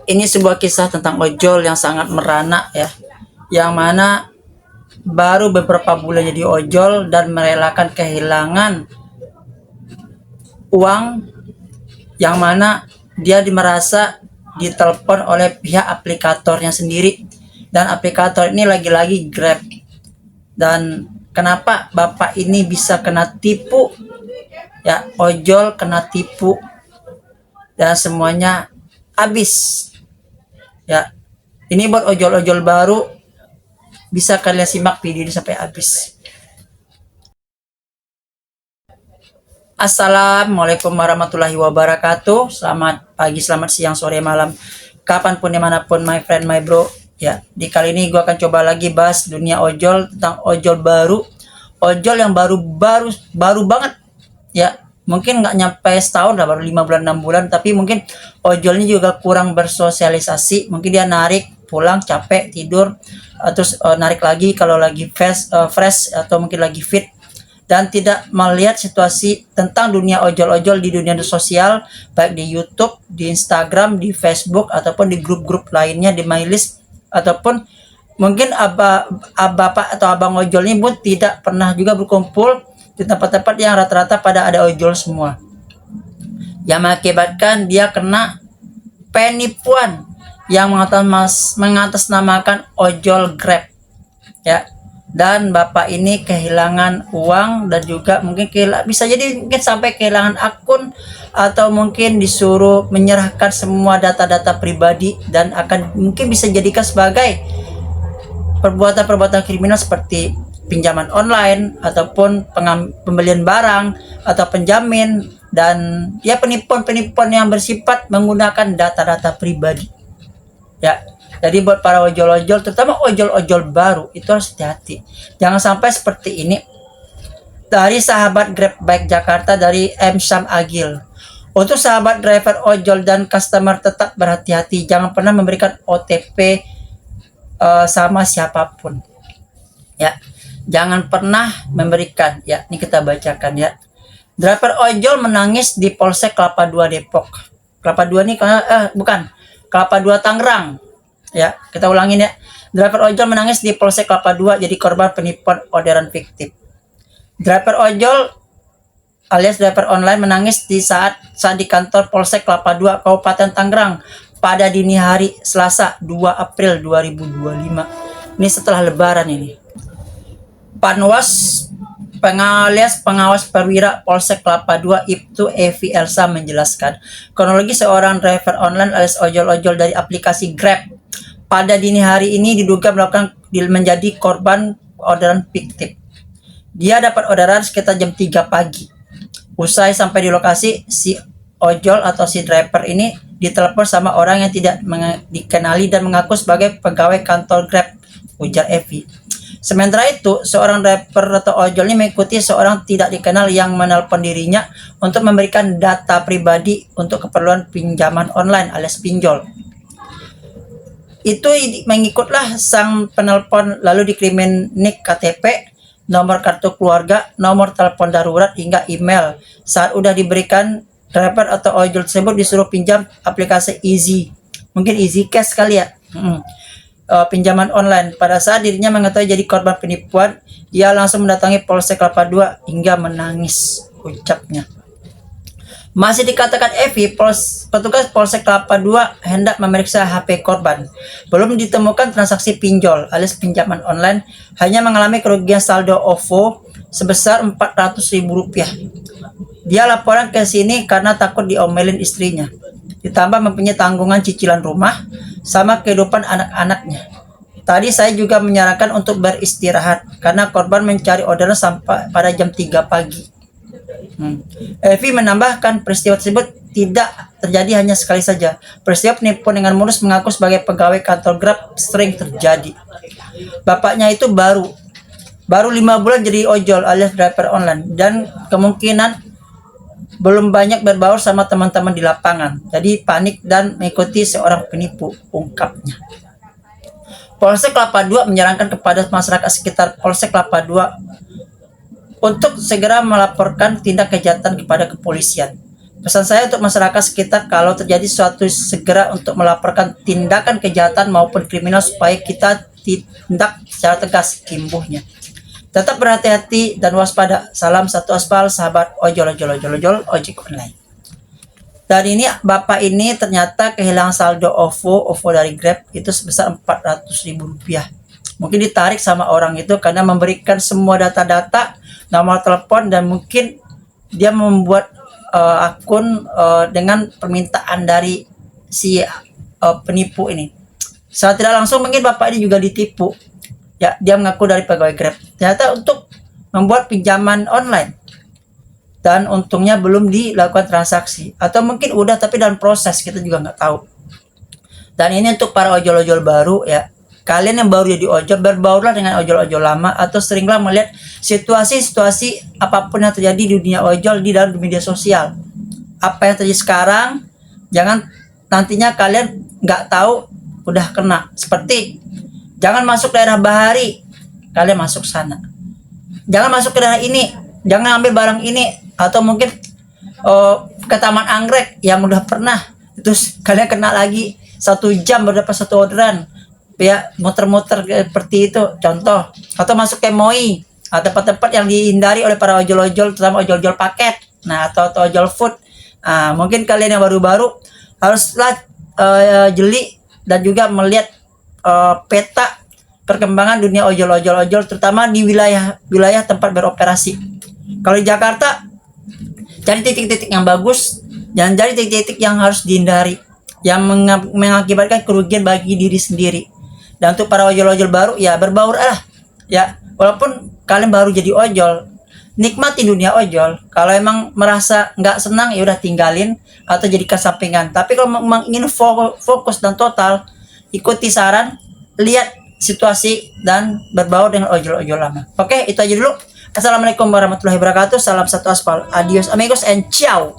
Ini sebuah kisah tentang ojol yang sangat merana ya, yang mana baru beberapa bulan jadi ojol dan merelakan kehilangan uang, yang mana dia merasa ditelepon oleh pihak aplikatornya sendiri, dan aplikator ini lagi-lagi Grab. Dan kenapa bapak ini bisa kena tipu ya, ojol kena tipu dan semuanya habis ya. Ini buat ojol-ojol baru, bisa kalian simak video ini sampai habis. Assalamualaikum warahmatullahi wabarakatuh. Selamat pagi, selamat siang, sore, malam, kapanpun dimanapun my friend, my bro ya. Di kali ini gue akan coba lagi bahas dunia ojol, tentang ojol baru, ojol yang baru banget ya. Mungkin nggak nyampe setahun lah, baru 5 bulan 6 bulan, tapi mungkin ojolnya juga kurang bersosialisasi. Mungkin dia narik pulang capek tidur, terus narik lagi kalau lagi fresh atau mungkin lagi fit, dan tidak melihat situasi tentang dunia ojol-ojol di dunia sosial, baik di YouTube, di Instagram, di Facebook, ataupun di grup-grup lainnya, di my list, ataupun mungkin bapak atau abang ojol ini pun tidak pernah juga berkumpul di tempat-tempat yang rata-rata pada ada ojol semua, yang mengakibatkan dia kena penipuan yang mengatasnamakan ojol Grab ya. Dan bapak ini kehilangan uang, dan juga mungkin bisa jadi mungkin sampai kehilangan akun, atau mungkin disuruh menyerahkan semua data-data pribadi, dan akan mungkin bisa jadikan sebagai perbuatan-perbuatan kriminal seperti pinjaman online, ataupun pembelian barang, atau penjamin, dan ya penipuan-penipuan yang bersifat menggunakan data-data pribadi ya. Jadi buat para ojol-ojol, terutama ojol-ojol baru, itu harus hati-hati. Jangan sampai seperti ini. Dari sahabat Grab Bike Jakarta, dari M. Syam Agil. Untuk sahabat driver ojol dan customer, tetap berhati-hati. Jangan pernah memberikan OTP sama siapapun. Ya, jangan pernah memberikan. Ya, ini kita bacakan ya. Driver ojol menangis di Polsek Kelapa II Depok. Kelapa II ini bukan, Kelapa II Tangerang. Ya, kita ulangin ya. Driver ojol menangis di Polsek Kelapa II jadi korban penipuan orderan fiktif. Driver ojol alias driver online menangis saat di kantor Polsek Kelapa II Kabupaten Tangerang pada dini hari Selasa 2 April 2025. Ini setelah lebaran ini. Panwas pengawas perwira Polsek Kelapa II Ibtu Evi Elsa menjelaskan, kronologi seorang driver online alias ojol-ojol dari aplikasi Grab pada dini hari ini diduga menjadi korban orderan fiktif. Dia dapat orderan sekitar jam 3 pagi. Usai sampai di lokasi, si ojol atau si driver ini ditelepon sama orang yang tidak dikenali dan mengaku sebagai pegawai kantor Grab, ujar Evi. Sementara itu, seorang driver atau ojol ini mengikuti seorang tidak dikenal yang menelpon dirinya untuk memberikan data pribadi untuk keperluan pinjaman online alias pinjol. Itu mengikutlah sang penelpon, lalu dikirimin nik KTP, nomor kartu keluarga, nomor telepon darurat, hingga email. Saat udah diberikan, driver atau ojol tersebut disuruh pinjam aplikasi Easy, mungkin Easy Cash kali ya, pinjaman online. Pada saat dirinya mengetahui jadi korban penipuan, ia langsung mendatangi Polsek Kelapa II hingga menangis, ucapnya. Masih dikatakan Evi, petugas Polsek Kelapa II hendak memeriksa HP korban. Belum ditemukan transaksi pinjol alias pinjaman online, hanya mengalami kerugian saldo OVO sebesar Rp400.000. Dia laporan ke sini karena takut diomelin istrinya. Ditambah mempunyai tanggungan cicilan rumah sama kehidupan anak-anaknya. Tadi saya juga menyarankan untuk beristirahat karena korban mencari orderan sampai pada jam 3 pagi. Evi menambahkan, peristiwa tersebut tidak terjadi hanya sekali saja. Peristiwa penipuan dengan modus mengaku sebagai pegawai kantor Grab sering terjadi. Bapaknya itu baru 5 bulan jadi ojol alias driver online, dan kemungkinan belum banyak berbaur sama teman-teman di lapangan. Jadi panik dan mengikuti seorang penipu, ungkapnya. Polsek Kelapa II menyarankan kepada masyarakat sekitar Polsek Kelapa II untuk segera melaporkan tindak kejahatan kepada kepolisian. Pesan saya untuk masyarakat sekitar, kalau terjadi sesuatu segera untuk melaporkan tindakan kejahatan maupun kriminal supaya kita tindak secara tegas kimbuhnya. Tetap berhati-hati dan waspada. Salam satu aspal, sahabat ojol ojek online. Dan ini bapak ini ternyata kehilangan saldo OVO dari Grab itu sebesar Rp400.000. Mungkin ditarik sama orang itu karena memberikan semua data-data, nomor telepon, dan mungkin dia membuat akun dengan permintaan dari si penipu ini. Secara tidak langsung mungkin bapak ini juga ditipu. Ya, dia mengaku dari pegawai Grab. Ternyata untuk membuat pinjaman online. Dan untungnya belum dilakukan transaksi. Atau mungkin udah tapi dalam proses, kita juga nggak tahu. Dan ini untuk para ojol-ojol baru ya. Kalian yang baru jadi ojol, berbaurlah dengan ojol-ojol lama atau seringlah melihat situasi-situasi apapun yang terjadi di dunia ojol di dalam media sosial. Apa yang terjadi sekarang, jangan nantinya kalian nggak tahu udah kena. Seperti jangan masuk daerah Bahari, kalian masuk sana. Jangan masuk ke daerah ini, jangan ambil barang ini, atau mungkin ke Taman Anggrek yang udah pernah, terus kalian kena lagi 1 jam baru dapat 1 orderan. Ya, muter-muter seperti itu contoh. Atau masuk ke MOI, atau tempat-tempat yang dihindari oleh para ojol-ojol, terutama ojol-ojol paket, nah atau ojol food. Mungkin kalian yang baru-baru haruslah jeli dan juga melihat peta perkembangan dunia ojol-ojol, terutama di wilayah tempat beroperasi. Kalau di Jakarta, cari titik-titik yang bagus, jangan cari titik-titik yang harus dihindari, yang mengakibatkan kerugian bagi diri sendiri. Dan untuk para ojol-ojol baru, ya berbaur lah. Ya, walaupun kalian baru jadi ojol, nikmati dunia ojol. Kalau emang merasa nggak senang, ya udah tinggalin atau jadikan sampingan. Tapi kalau memang ingin fokus dan total, ikuti saran, lihat situasi dan berbaur dengan ojol-ojol lama. Oke, itu aja dulu. Assalamualaikum warahmatullahi wabarakatuh. Salam satu aspal. Adios amigos and ciao.